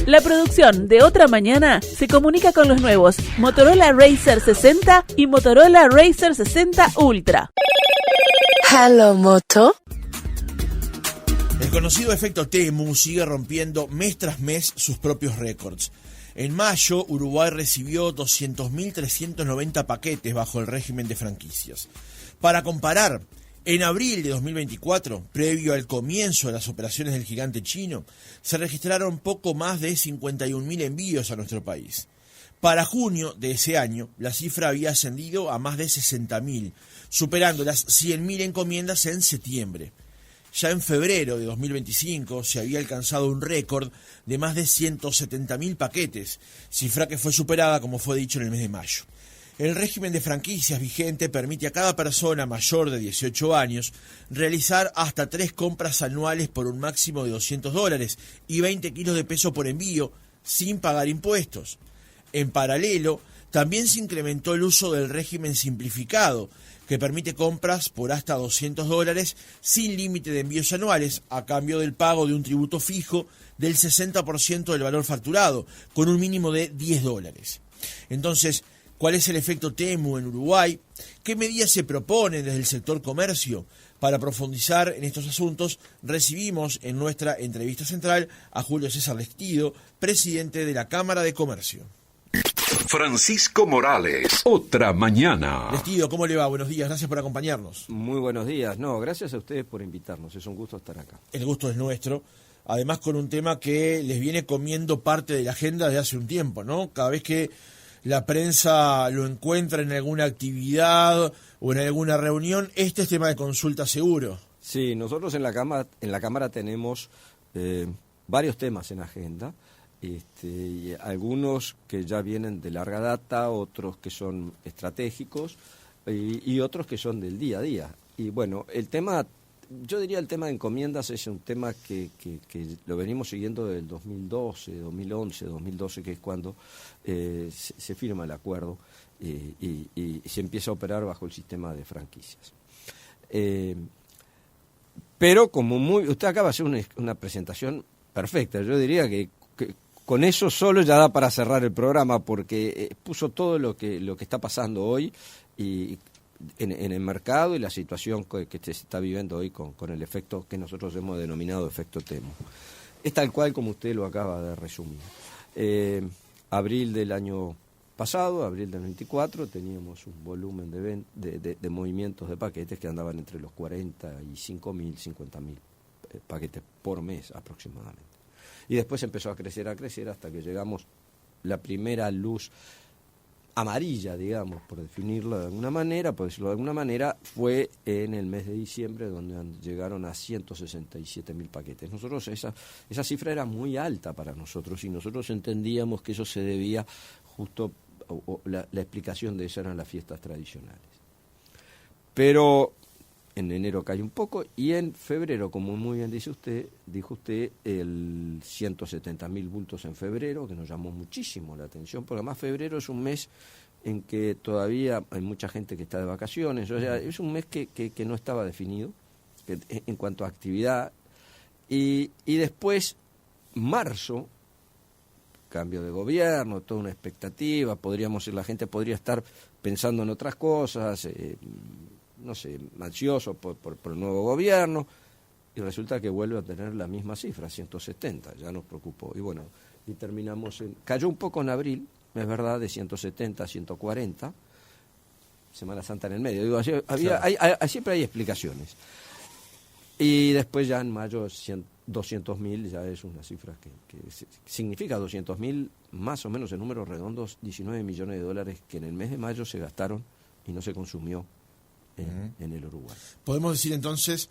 La producción de Otra Mañana se comunica con los nuevos Motorola Razr 60 y Motorola Razr 60 Ultra. Hello, Moto. El conocido efecto Temu sigue rompiendo mes tras mes sus propios récords. En mayo, Uruguay recibió 200.390 paquetes bajo el régimen de franquicias. Para comparar, en abril de 2024, previo al comienzo de las operaciones del gigante chino, se registraron poco más de 51.000 envíos a nuestro país. Para junio de ese año, la cifra había ascendido a más de 60.000, superando las 100.000 encomiendas en septiembre. Ya en febrero de 2025 se había alcanzado un récord de más de 170.000 paquetes, cifra que fue superada, como fue dicho, en el mes de mayo. El régimen de franquicias vigente permite a cada persona mayor de 18 años realizar hasta 3 compras anuales por un máximo de $200 y 20 kilos de peso por envío sin pagar impuestos. En paralelo, también se incrementó el uso del régimen simplificado, que permite compras por hasta $200 sin límite de envíos anuales, a cambio del pago de un tributo fijo del 60% del valor facturado, con un mínimo de $10. Entonces, ¿cuál es el efecto Temu en Uruguay? ¿Qué medidas se proponen desde el sector comercio? Para profundizar en estos asuntos, recibimos en nuestra entrevista central a Julio César Lestido, presidente de la Cámara de Comercio. Francisco Morales, Otra Mañana. Lestido, ¿cómo le va? Buenos días, gracias por acompañarnos. Muy buenos días. No, gracias a ustedes por invitarnos, es un gusto estar acá. El gusto es nuestro, además con un tema que les viene comiendo parte de la agenda de hace un tiempo, ¿no? Cada vez que la prensa lo encuentra en alguna actividad o en alguna reunión, este es tema de consulta seguro. Sí, nosotros en la Cámara tenemos varios temas en agenda. Y algunos que ya vienen de larga data, otros que son estratégicos y otros que son del día a día. Y bueno, yo diría el tema de encomiendas es un tema que lo venimos siguiendo del 2012, 2011, 2012, que es cuando se firma el acuerdo y se empieza a operar bajo el sistema de franquicias. Pero como usted acaba de hacer una presentación perfecta, yo diría que con eso solo ya da para cerrar el programa, porque puso todo lo que está pasando hoy y en el mercado y la situación que se está viviendo hoy con el efecto que nosotros hemos denominado efecto Temu. Es tal cual como usted lo acaba de resumir. Abril del año pasado, abril del 24, teníamos un volumen de movimientos de paquetes que andaban entre los 45.000, 50.000 paquetes por mes aproximadamente. Y después empezó a crecer hasta que llegamos la primera luz amarilla, digamos, por definirlo de alguna manera, por decirlo de alguna manera, fue en el mes de diciembre, donde llegaron a 167.000 paquetes. Nosotros esa cifra era muy alta para nosotros y nosotros entendíamos que eso se debía justo, la explicación de eso eran las fiestas tradicionales. Pero en enero cae un poco y en febrero, como muy bien dijo usted, el 170.000 bultos en febrero, que nos llamó muchísimo la atención, porque además febrero es un mes en que todavía hay mucha gente que está de vacaciones, o sea, es un mes que no estaba definido en cuanto a actividad, y después marzo, cambio de gobierno, toda una expectativa, la gente podría estar pensando en otras cosas, no sé, ansioso por el nuevo gobierno, y resulta que vuelve a tener la misma cifra, 170, ya nos preocupó. Y bueno, y terminamos cayó un poco en abril, es verdad, de 170 a 140, Semana Santa en el medio. Digo, siempre hay explicaciones. Y después ya en mayo 200.000 ya es una cifra que significa 200.000, más o menos en números redondos, $19 millones que en el mes de mayo se gastaron y no se consumió en el Uruguay. Podemos decir entonces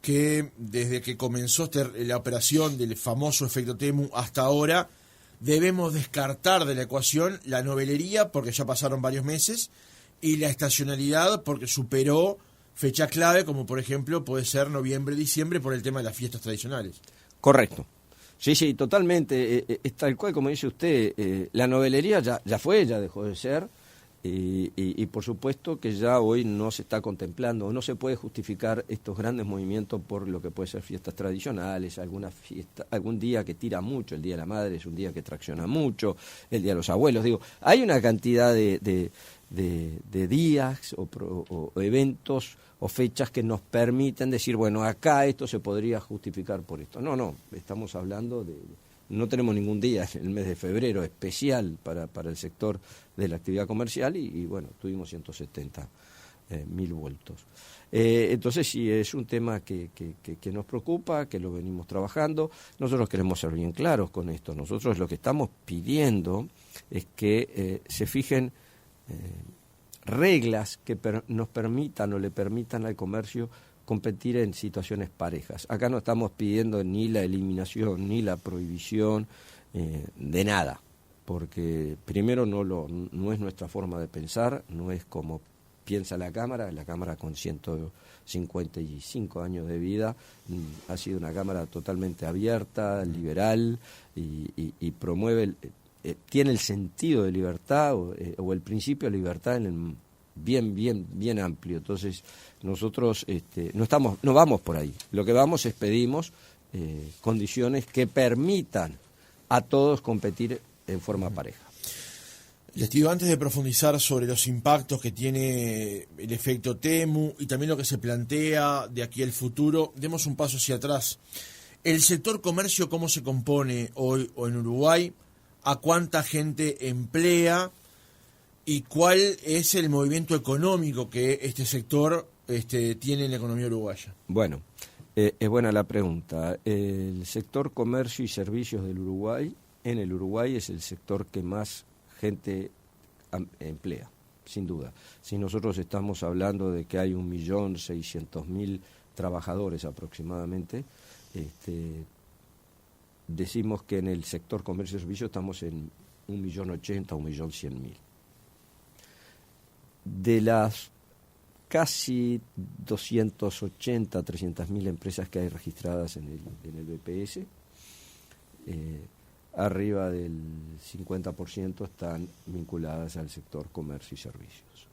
que desde que comenzó la operación del famoso efecto Temu hasta ahora, debemos descartar de la ecuación la novelería, porque ya pasaron varios meses, y la estacionalidad, porque superó fecha clave, como por ejemplo puede ser noviembre, diciembre, por el tema de las fiestas tradicionales. Correcto. Sí, totalmente. Es tal cual como dice usted, la novelería ya dejó de ser. Y por supuesto que ya hoy no se está contemplando, no se puede justificar estos grandes movimientos por lo que puede ser fiestas tradicionales, alguna fiesta, algún día que tira mucho, el Día de la Madre es un día que tracciona mucho, el Día de los Abuelos, digo, hay una cantidad de días o eventos o fechas que nos permiten decir, bueno, acá esto se podría justificar por esto. No, estamos hablando no tenemos ningún día en el mes de febrero especial para el sector de la actividad comercial y bueno, tuvimos 170.000 vueltos. Entonces sí, es un tema que nos preocupa, que lo venimos trabajando. Nosotros queremos ser bien claros con esto. Nosotros lo que estamos pidiendo es que se fijen reglas que nos permitan o le permitan al comercio competir en situaciones parejas. Acá no estamos pidiendo ni la eliminación ni la prohibición de nada, porque primero no es nuestra forma de pensar, no es como piensa la Cámara con 155 años de vida ha sido una Cámara totalmente abierta, liberal y promueve, tiene el sentido de libertad o el principio de libertad en el bien amplio. Entonces nosotros no vamos por ahí, lo que vamos es pedimos condiciones que permitan a todos competir en forma pareja. Les digo, antes de profundizar sobre los impactos que tiene el efecto Temu y también lo que se plantea de aquí al futuro, demos un paso hacia atrás. El sector comercio, ¿cómo se compone hoy o en Uruguay? ¿A cuánta gente emplea? ¿Y cuál es el movimiento económico que este sector tiene en la economía uruguaya? Bueno, es buena la pregunta. El sector comercio y servicios del Uruguay, en el Uruguay es el sector que más gente emplea, sin duda. Si nosotros estamos hablando de que hay 1.600.000 trabajadores aproximadamente, decimos que en el sector comercio y servicios estamos en 1.080.000, 1.100.000. De las casi 280, 300.000 empresas que hay registradas en el BPS, arriba del 50% están vinculadas al sector comercio y servicios.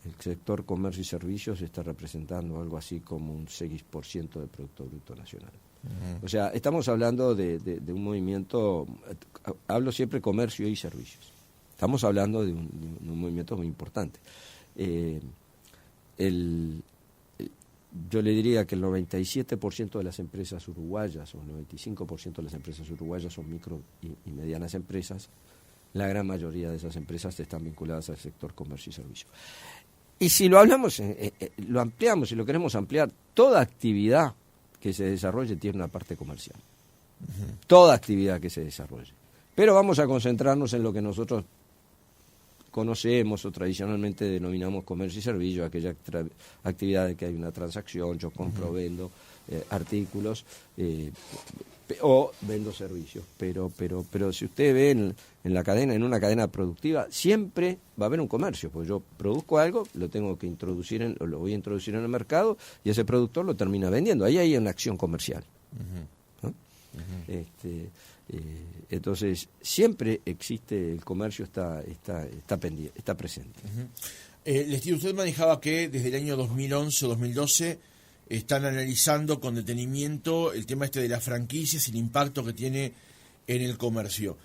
El sector comercio y servicios está representando algo así como un 6% del Producto Bruto Nacional. Uh-huh. O sea, estamos hablando de un movimiento, hablo siempre comercio y servicios. Estamos hablando de un movimiento muy importante. Yo le diría que el 97% de las empresas uruguayas o el 95% de las empresas uruguayas son micro y medianas empresas. La gran mayoría de esas empresas están vinculadas al sector comercio y servicio. Y si lo hablamos, lo ampliamos y lo queremos ampliar, toda actividad que se desarrolle tiene una parte comercial. Uh-huh. Toda actividad que se desarrolle. Pero vamos a concentrarnos en lo que nosotros conocemos o tradicionalmente denominamos comercio y servicio, aquella actividad de que hay una transacción, yo compro, vendo artículos o vendo servicios. Pero si usted ve en una cadena productiva, siempre va a haber un comercio, porque yo produzco algo, lo tengo que introducir lo voy a introducir en el mercado y ese productor lo termina vendiendo. Ahí hay una acción comercial. ¿No? Entonces siempre existe el comercio, está pendiente, está presente. Les digo, usted manejaba que desde el año 2011 o 2012 están analizando con detenimiento el tema de las franquicias y el impacto que tiene en el comercio.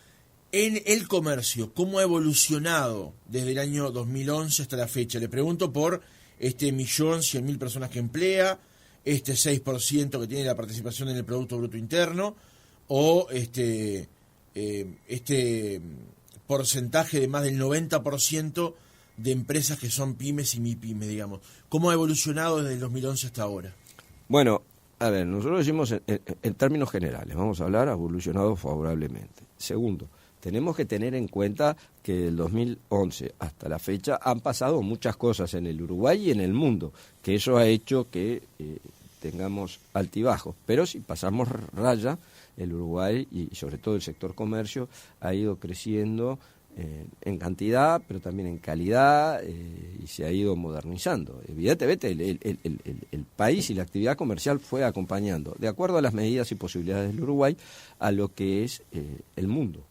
En el comercio, ¿cómo ha evolucionado desde el año 2011 hasta la fecha? Le pregunto por 1.100.000 personas que emplea, 6% que tiene la participación en el Producto Bruto Interno, o este porcentaje de más del 90% de empresas que son pymes y MIPYME, digamos. ¿Cómo ha evolucionado desde el 2011 hasta ahora? Bueno, a ver, nosotros decimos en términos generales, vamos a hablar, ha evolucionado favorablemente. Segundo, tenemos que tener en cuenta que del 2011 hasta la fecha han pasado muchas cosas en el Uruguay y en el mundo, que eso ha hecho que tengamos altibajos. Pero si pasamos raya, el Uruguay y sobre todo el sector comercio ha ido creciendo en cantidad, pero también en calidad y se ha ido modernizando. Evidentemente el país y la actividad comercial fue acompañando, de acuerdo a las medidas y posibilidades del Uruguay, a lo que es el mundo.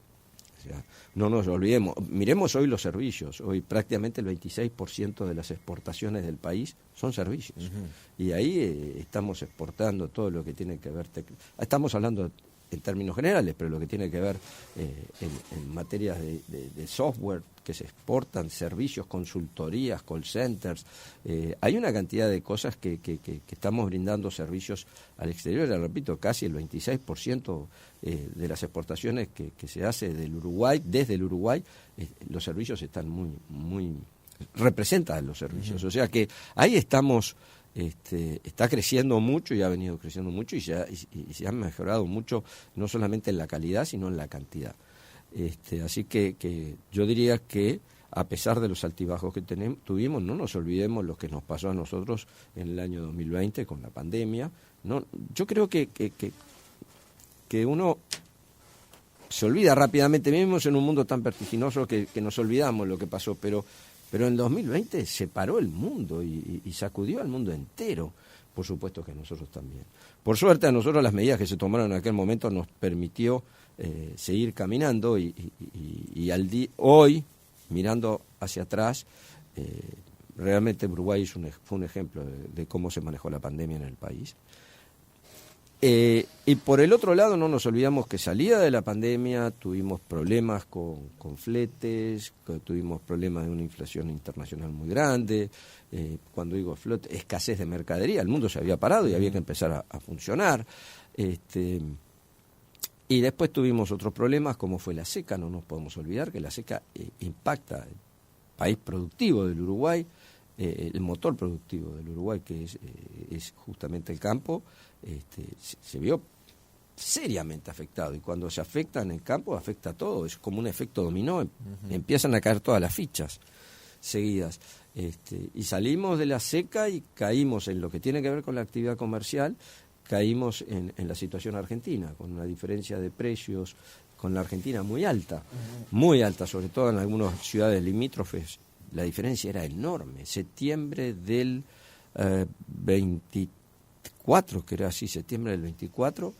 O sea, no nos olvidemos, miremos hoy los servicios, hoy prácticamente el 26% de las exportaciones del país son servicios. Y ahí estamos exportando todo lo que tiene que ver, estamos hablando en términos generales, pero lo que tiene que ver en materias de software que se exportan, servicios, consultorías, call centers, hay una cantidad de cosas que estamos brindando servicios al exterior. Le repito, casi el 26% de las exportaciones que se hace del Uruguay, desde el Uruguay, los servicios están muy representan los servicios. O sea que ahí estamos. Está creciendo mucho y ha venido creciendo mucho y se ha mejorado mucho, no solamente en la calidad sino en la cantidad. Así que yo diría que a pesar de los altibajos que tuvimos, no nos olvidemos lo que nos pasó a nosotros en el año 2020 con la pandemia. Yo creo que uno se olvida rápidamente, vivimos en un mundo tan vertiginoso que nos olvidamos lo que pasó, pero en 2020 se paró el mundo y sacudió al mundo entero. Por supuesto que nosotros también. Por suerte a nosotros las medidas que se tomaron en aquel momento nos permitió seguir caminando y hoy, mirando hacia atrás, realmente Uruguay fue un ejemplo de cómo se manejó la pandemia en el país. Y por el otro lado no nos olvidamos que salida de la pandemia tuvimos problemas con fletes, tuvimos problemas de una inflación internacional muy grande, cuando digo flete, escasez de mercadería, el mundo se había parado y había que empezar a funcionar. Y después tuvimos otros problemas como fue la seca, no nos podemos olvidar que la seca impacta el país productivo del Uruguay, el motor productivo del Uruguay que es justamente el campo. Se vio seriamente afectado y cuando se afecta en el campo afecta a todo, es como un efecto dominó, empiezan a caer todas las fichas seguidas, y salimos de la seca y caímos en lo que tiene que ver con la actividad comercial, caímos en la situación argentina, con una diferencia de precios con la Argentina muy alta, sobre todo en algunas ciudades limítrofes, la diferencia era enorme. Septiembre del 24, que era así, septiembre del 24,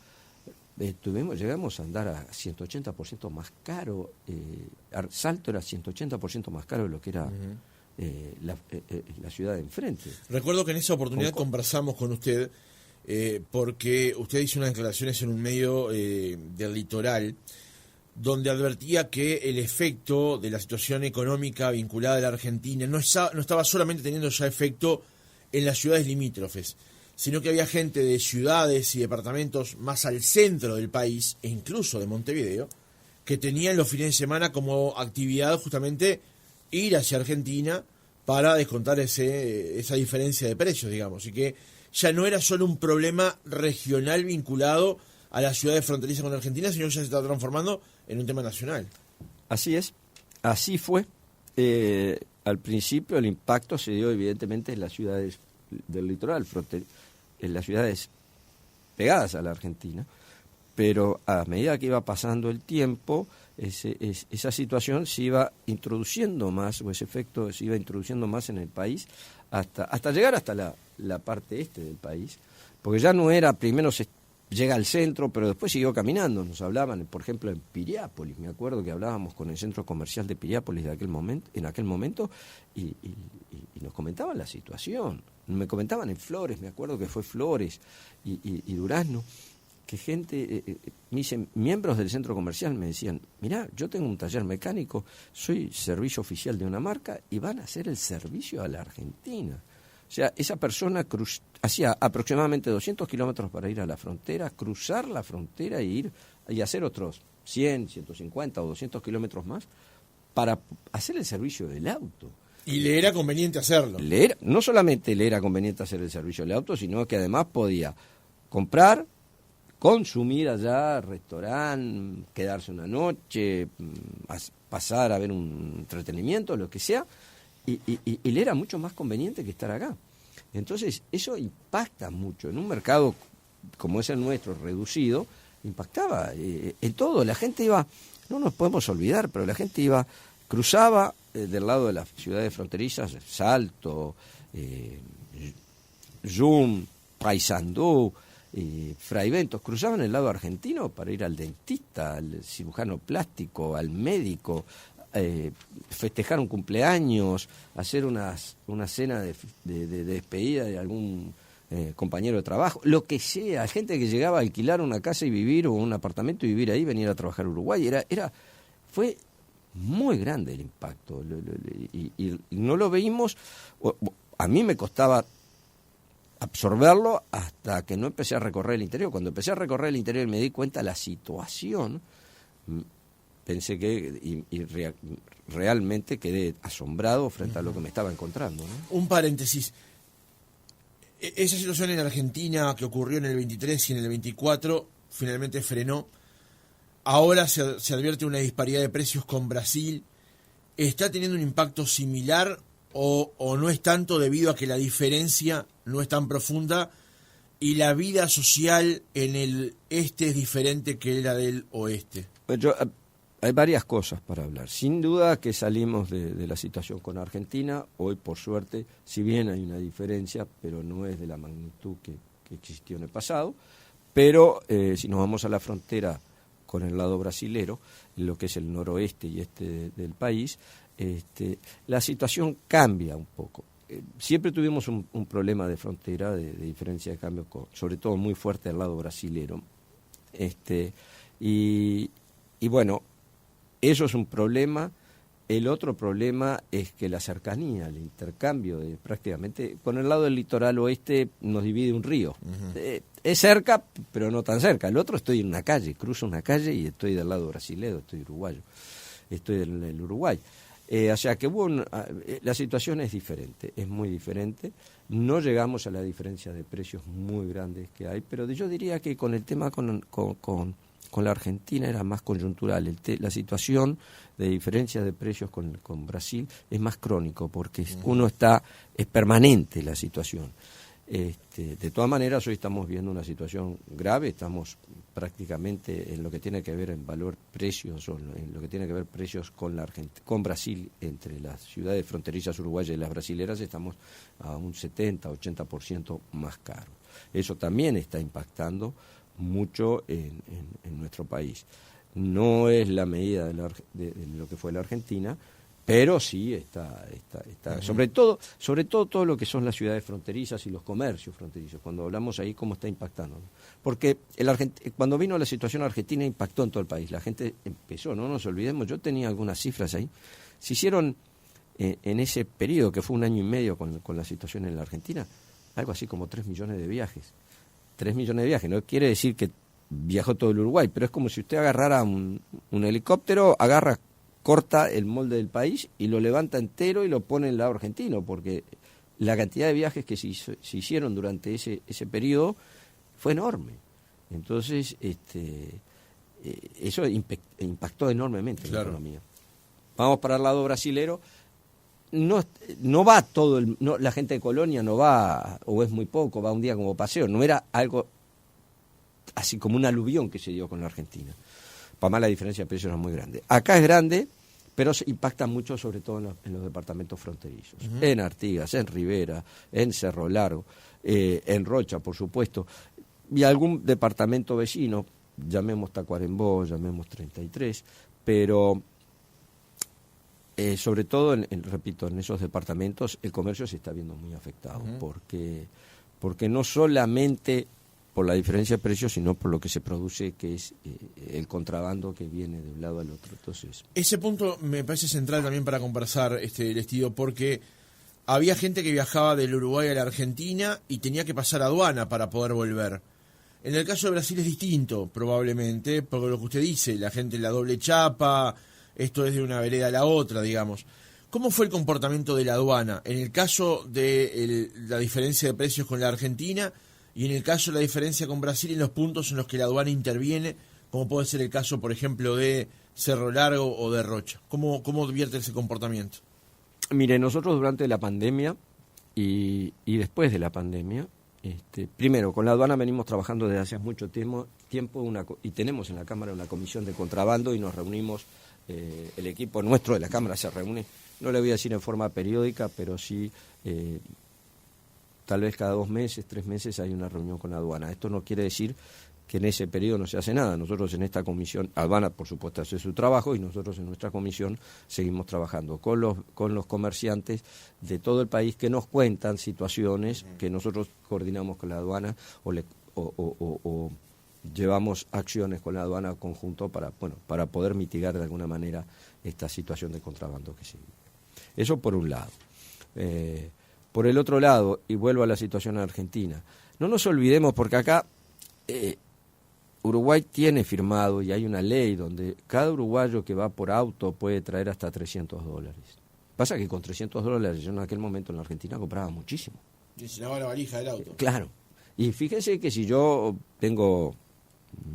llegamos a andar a 180% más caro, Salto era 180% más caro de lo que era la ciudad de enfrente. Recuerdo que en esa oportunidad conversamos con usted, porque usted hizo unas declaraciones en un medio del litoral, donde advertía que el efecto de la situación económica vinculada a la Argentina no estaba solamente teniendo ya efecto en las ciudades limítrofes, sino que había gente de ciudades y departamentos más al centro del país, e incluso de Montevideo, que tenían los fines de semana como actividad justamente ir hacia Argentina para descontar esa diferencia de precios, digamos, y que ya no era solo un problema regional vinculado a las ciudades fronterizas con Argentina, sino ya se está transformando en un tema nacional. Así es, así fue. Al principio el impacto se dio evidentemente en las ciudades del litoral, en las ciudades pegadas a la Argentina, pero a medida que iba pasando el tiempo, esa situación se iba introduciendo más, o ese efecto se iba introduciendo más en el país, hasta llegar hasta la parte este del país, porque ya no era, primero llega al centro, pero después siguió caminando. Nos hablaban, por ejemplo, en Piriápolis. Me acuerdo que hablábamos con el centro comercial de Piriápolis en aquel momento y nos comentaban la situación. Me comentaban en Flores, me acuerdo que fue Flores y Durazno, que gente, miembros del centro comercial me decían, mirá, yo tengo un taller mecánico, soy servicio oficial de una marca y van a hacer el servicio a la Argentina. O sea, esa persona hacía aproximadamente 200 kilómetros para ir a la frontera, cruzar la frontera y hacer otros 100, 150 o 200 kilómetros más para hacer el servicio del auto. Y le era conveniente hacerlo. No solamente le era conveniente hacer el servicio del auto, sino que además podía comprar, consumir allá, restaurante, quedarse una noche, pasar a ver un entretenimiento, lo que sea, y le era mucho más conveniente que estar acá. Entonces, eso impacta mucho. En un mercado como es el nuestro, reducido, impactaba en todo. La gente iba, no nos podemos olvidar, pero la gente cruzaba del lado de las ciudades fronterizas, Salto, Yum, Paysandú, fraiventos cruzaban el lado argentino para ir al dentista, al cirujano plástico, al médico, festejar un cumpleaños, hacer una cena de despedida de algún compañero de trabajo, lo que sea, gente que llegaba a alquilar una casa y vivir, o un apartamento y vivir ahí, venir a trabajar a Uruguay, fue muy grande el impacto, y no lo veíamos, a mí me costaba absorberlo hasta que no empecé a recorrer el interior. Cuando empecé a recorrer el interior y me di cuenta de la situación, pensé que realmente quedé asombrado frente a lo que me estaba encontrando, ¿no? Un paréntesis. Esa situación en Argentina que ocurrió en el 23 y en el 24 finalmente frenó. Ahora se advierte una disparidad de precios con Brasil. ¿Está teniendo un impacto similar o no es tanto debido a que la diferencia no es tan profunda y la vida social en el este es diferente que la del oeste? Hay varias cosas para hablar. Sin duda que salimos de la situación con Argentina. Hoy, por suerte, si bien hay una diferencia, pero no es de la magnitud que existió en el pasado. Pero si nos vamos a la frontera con el lado brasilero, en lo que es el noroeste y este del país, la situación cambia un poco. Siempre tuvimos un problema de frontera, de diferencia de cambio, sobre todo muy fuerte al lado brasilero. Y bueno, eso es un problema. El otro problema es que la cercanía, el intercambio de prácticamente, con el lado del litoral oeste nos divide un río. Es cerca, pero no tan cerca. El otro estoy en una calle, cruzo una calle y estoy del lado brasileño, estoy uruguayo, estoy en el Uruguay. O sea que la situación es diferente, es muy diferente. No llegamos a la diferencia de precios muy grandes que hay, pero yo diría que con el tema con la Argentina era más coyuntural. La situación de diferencia de precios con Brasil es más crónico, porque es permanente la situación. De todas maneras, hoy estamos viendo una situación grave, estamos prácticamente en lo que tiene que ver en valor precios, o en lo que tiene que ver precios con Brasil, entre las ciudades fronterizas uruguayas y las brasileras, estamos a un 70-80% más caros. Eso también está impactando mucho en nuestro país. No es la medida de lo que fue la Argentina, pero sí está sobre todo todo lo que son las ciudades fronterizas y los comercios fronterizos. Cuando hablamos ahí, cómo está impactando, ¿no? Porque cuando vino la situación argentina impactó en todo el país. La gente empezó, no nos olvidemos, yo tenía algunas cifras ahí. Se hicieron en ese periodo, que fue 1 año y medio con la situación en la Argentina, algo así como 3 millones de viajes. 3 millones de viajes, no quiere decir que viajó todo el Uruguay, pero es como si usted agarrara un helicóptero, corta el molde del país y lo levanta entero y lo pone en el lado argentino, porque la cantidad de viajes que se hicieron durante ese periodo fue enorme. Entonces, eso impactó enormemente en la economía. Vamos para el lado brasilero. No va la gente de Colonia no va, o es muy poco, va un día como paseo. No era algo así como un aluvión que se dio con la Argentina. Para más la diferencia de precios era muy grande. Acá es grande, pero se impacta mucho sobre todo en los departamentos fronterizos. En Artigas, en Rivera, en Cerro Largo, en Rocha, por supuesto, y algún departamento vecino, llamemos Tacuarembó, llamemos 33, pero sobre todo, repito, en esos departamentos el comercio se está viendo muy afectado, porque no solamente por la diferencia de precios, sino por lo que se produce, que es el contrabando que viene de un lado al otro. Entonces, ese punto me parece central también para conversar, Lestido, porque había gente que viajaba del Uruguay a la Argentina y tenía que pasar aduana para poder volver. En el caso de Brasil es distinto, probablemente, porque lo que usted dice, la gente la doble chapa, esto es de una vereda a la otra, digamos. ¿Cómo fue el comportamiento de la aduana en el caso de la diferencia de precios con la Argentina y en el caso de la diferencia con Brasil en los puntos en los que la aduana interviene, como puede ser el caso, por ejemplo, de Cerro Largo o de Rocha? ¿Cómo advierte ese comportamiento? Mire, nosotros durante la pandemia y después de la pandemia, primero, con la aduana venimos trabajando desde hace mucho tiempo y tenemos en la Cámara una comisión de contrabando y nos reunimos, el equipo nuestro de la Cámara se reúne, no le voy a decir en forma periódica, pero sí tal vez cada 2 meses, 3 meses hay una reunión con la aduana. Esto no quiere decir que en ese periodo no se hace nada. Nosotros en esta comisión, aduana por supuesto hace su trabajo y nosotros en nuestra comisión seguimos trabajando con los comerciantes de todo el país que nos cuentan situaciones que nosotros coordinamos con la aduana o llevamos acciones con la aduana conjunto para poder mitigar de alguna manera esta situación de contrabando que sigue. Eso por un lado. Por el otro lado, y vuelvo a la situación argentina, no nos olvidemos porque acá Uruguay tiene firmado y hay una ley donde cada uruguayo que va por auto puede traer hasta $300. Pasa que con $300 yo en aquel momento en la Argentina compraba muchísimo. Y se lavaba la valija del auto. Claro. Y fíjense que si yo tengo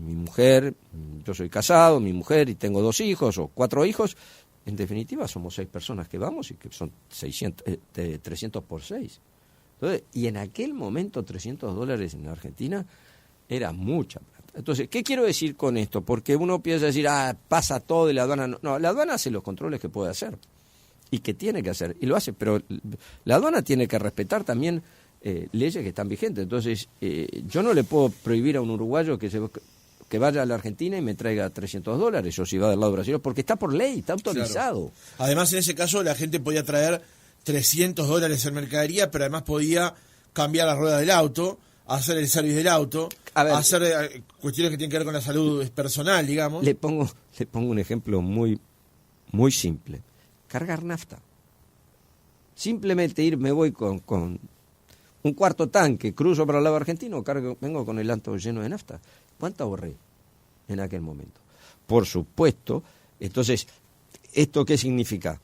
mi mujer, yo soy casado, mi mujer y tengo 2 hijos o 4 hijos, en definitiva somos 6 personas que vamos y que son 300 por 6. Entonces, y en aquel momento $300 en la Argentina era mucha plata. Entonces, ¿qué quiero decir con esto? Porque uno piensa decir, pasa todo y la aduana... No, la aduana hace los controles que puede hacer y que tiene que hacer, y lo hace, pero la aduana tiene que respetar también leyes que están vigentes. Entonces, yo no le puedo prohibir a un uruguayo que vaya a la Argentina y me traiga $300, o si va del lado brasileño, porque está por ley, está autorizado. Claro. Además, en ese caso, la gente podía traer $300 en mercadería, pero además podía cambiar la rueda del auto, hacer el service del auto, hacer cuestiones que tienen que ver con la salud personal, digamos. Le pongo un ejemplo muy, muy simple. Cargar nafta. Simplemente me voy con un cuarto tanque, cruzo para el lado argentino, vengo con el auto lleno de nafta. ¿Cuánto ahorré en aquel momento? Por supuesto, entonces, ¿esto qué significa?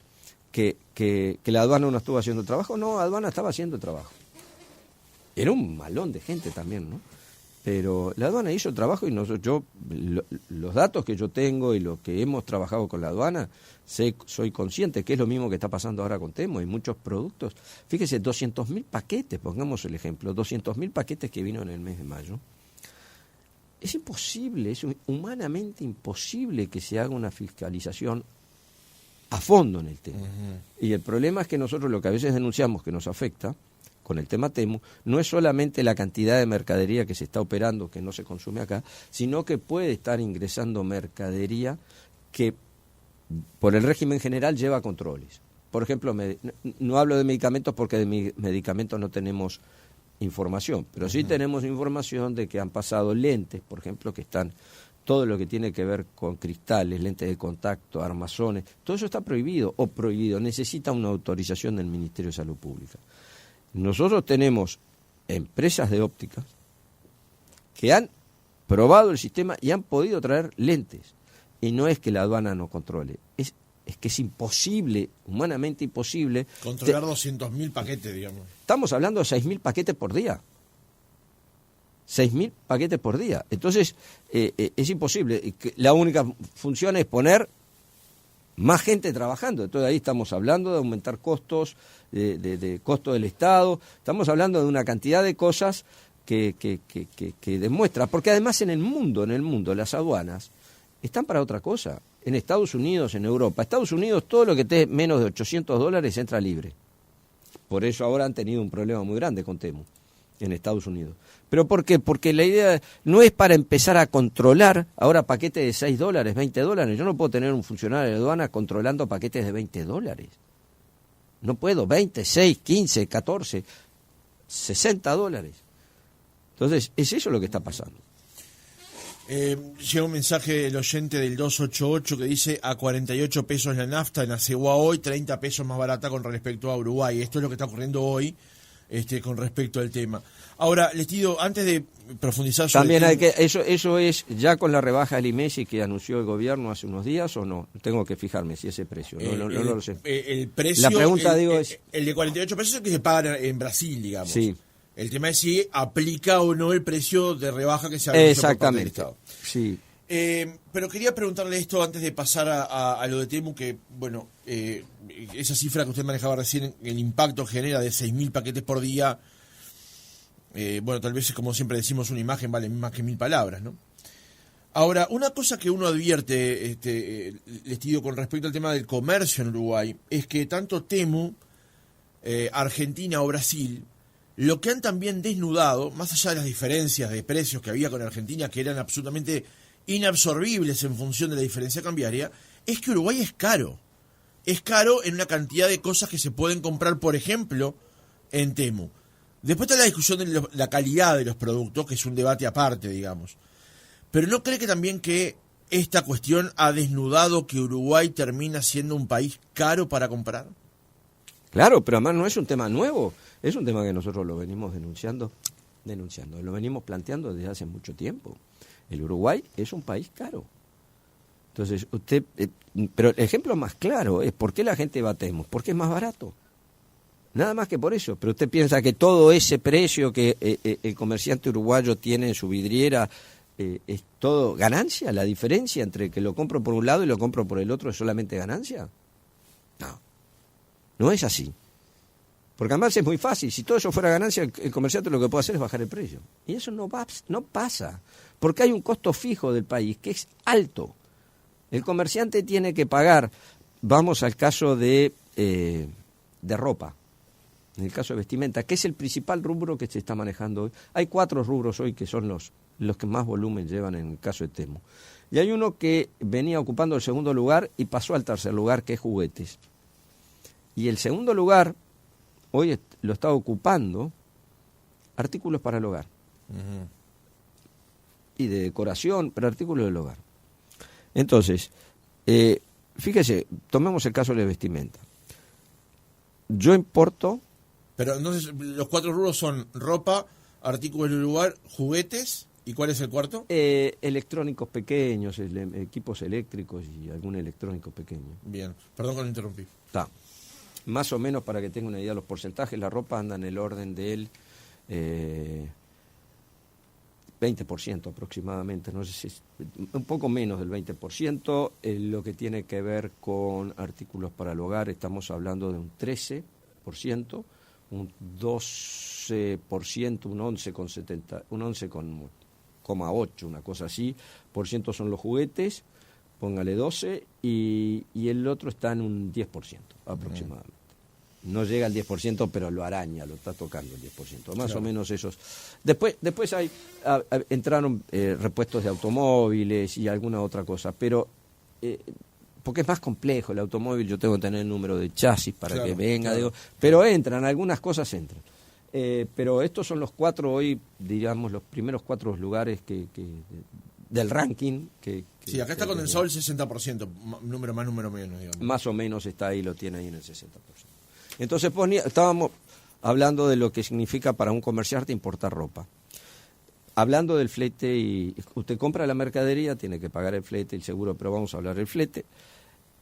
¿Que la aduana no estuvo haciendo trabajo? No, la aduana estaba haciendo trabajo. Era un malón de gente también, ¿no? Pero la aduana hizo trabajo y los datos que yo tengo y lo que hemos trabajado con la aduana, soy consciente que es lo mismo que está pasando ahora con Temu. Hay muchos productos. Fíjese, 200.000 paquetes, pongamos el ejemplo, 200.000 paquetes que vino en el mes de mayo. Es imposible, es humanamente imposible que se haga una fiscalización a fondo en el tema. Uh-huh. Y el problema es que nosotros lo que a veces denunciamos que nos afecta con el tema Temu, no es solamente la cantidad de mercadería que se está operando, que no se consume acá, sino que puede estar ingresando mercadería que por el régimen general lleva controles. Por ejemplo, no hablo de medicamentos porque de medicamentos no tenemos información, pero sí tenemos información de que han pasado lentes, por ejemplo, que están todo lo que tiene que ver con cristales, lentes de contacto, armazones, todo eso está prohibido necesita una autorización del Ministerio de Salud Pública. Nosotros tenemos empresas de óptica que han probado el sistema y han podido traer lentes. Y no es que la aduana no controle, es que es imposible, humanamente imposible. Controlar 200.000 paquetes, digamos. Estamos hablando de 6.000 paquetes por día. 6.000 paquetes por día. Entonces, es imposible. La única función es poner más gente trabajando. Entonces ahí estamos hablando de aumentar costos, de costo del Estado. Estamos hablando de una cantidad de cosas que demuestra. Porque además en el mundo, las aduanas están para otra cosa. En Estados Unidos, en Europa. Estados Unidos, todo lo que esté menos de $800 entra libre. Por eso ahora han tenido un problema muy grande con Temu en Estados Unidos. ¿Pero por qué? Porque la idea no es para empezar a controlar ahora paquetes de $6, $20. Yo no puedo tener un funcionario de aduana controlando paquetes de $20. No puedo, 20, 6, 15, 14, $60. Entonces, es eso lo que está pasando. Llega un mensaje del oyente del 288 que dice a 48 pesos la nafta en Acegua hoy, 30 pesos más barata con respecto a Uruguay. Esto es lo que está ocurriendo hoy con respecto al tema. Ahora, Lestido, antes de profundizar sobre también hay que eso es ya con la rebaja del IMESI que anunció el gobierno hace unos días o no. Tengo que fijarme si ese precio. No lo sé. El precio. La pregunta es el de 48 pesos es el que se paga en Brasil, digamos. Sí. El tema es si aplica o no el precio de rebaja que se ha hecho por parte del Estado. Sí. Pero quería preguntarle esto antes de pasar a lo de Temu, que, bueno, esa cifra que usted manejaba recién, el impacto genera de 6.000 paquetes por día, bueno, tal vez, como siempre decimos, una imagen vale más que 1.000 palabras, ¿no? Ahora, una cosa que uno advierte, Lestido, con respecto al tema del comercio en Uruguay, es que tanto Temu, Argentina o Brasil, lo que han también desnudado, más allá de las diferencias de precios que había con Argentina, que eran absolutamente inabsorbibles en función de la diferencia cambiaria, es que Uruguay es caro. Es caro en una cantidad de cosas que se pueden comprar, por ejemplo, en Temu. Después está la discusión de la calidad de los productos, que es un debate aparte, digamos. Pero ¿no cree que también que esta cuestión ha desnudado que Uruguay termina siendo un país caro para comprar? Claro, pero además no es un tema nuevo, es un tema que nosotros lo venimos denunciando, lo venimos planteando desde hace mucho tiempo. El Uruguay es un país caro. Entonces, pero el ejemplo más claro es por qué la gente va a Temu, porque es más barato. Nada más que por eso. Pero usted piensa que todo ese precio que el comerciante uruguayo tiene en su vidriera es todo ganancia. La diferencia entre que lo compro por un lado y lo compro por el otro es solamente ganancia. No es así. Porque además es muy fácil. Si todo eso fuera ganancia, el comerciante lo que puede hacer es bajar el precio. Y eso no pasa. Porque hay un costo fijo del país que es alto. El comerciante tiene que pagar, vamos al caso de ropa, en el caso de vestimenta, que es el principal rubro que se está manejando hoy. Hay 4 rubros hoy que son los que más volumen llevan en el caso de Temu. Y hay uno que venía ocupando el segundo lugar y pasó al tercer lugar, que es juguetes. Y el segundo lugar, hoy lo está ocupando artículos para el hogar. Uh-huh. Y de decoración, pero artículos del hogar. Entonces, fíjese, tomemos el caso de la vestimenta. Yo importo... Pero entonces, los 4 rubros son ropa, artículos del hogar, juguetes, ¿y cuál es el cuarto? Electrónicos pequeños, equipos eléctricos y algún electrónico pequeño. Bien, perdón que lo interrumpí. Está. Más o menos, para que tenga una idea de los porcentajes, la ropa anda en el orden del 20% aproximadamente, no sé si es un poco menos del 20%. Lo que tiene que ver con artículos para el hogar, estamos hablando de un 13%, un 12%, un 11,70, un 11,8, una cosa así, por ciento son los juguetes, póngale 12, y el otro está en un 10% aproximadamente. No llega al 10%, pero lo araña, lo está tocando el 10%, más o menos esos. Después entraron repuestos de automóviles y alguna otra cosa, pero porque es más complejo el automóvil, yo tengo que tener el número de chasis para que venga, pero entran, algunas cosas entran. Pero estos son los 4 hoy, digamos, los primeros 4 lugares que del ranking. Sí, acá está condensado el 60%, número más, número menos, digamos. Más o menos está ahí, lo tiene ahí en el 60%. Entonces estábamos hablando de lo que significa para un comerciante importar ropa. Hablando del flete, y usted compra la mercadería, tiene que pagar el flete, el seguro, pero vamos a hablar del flete.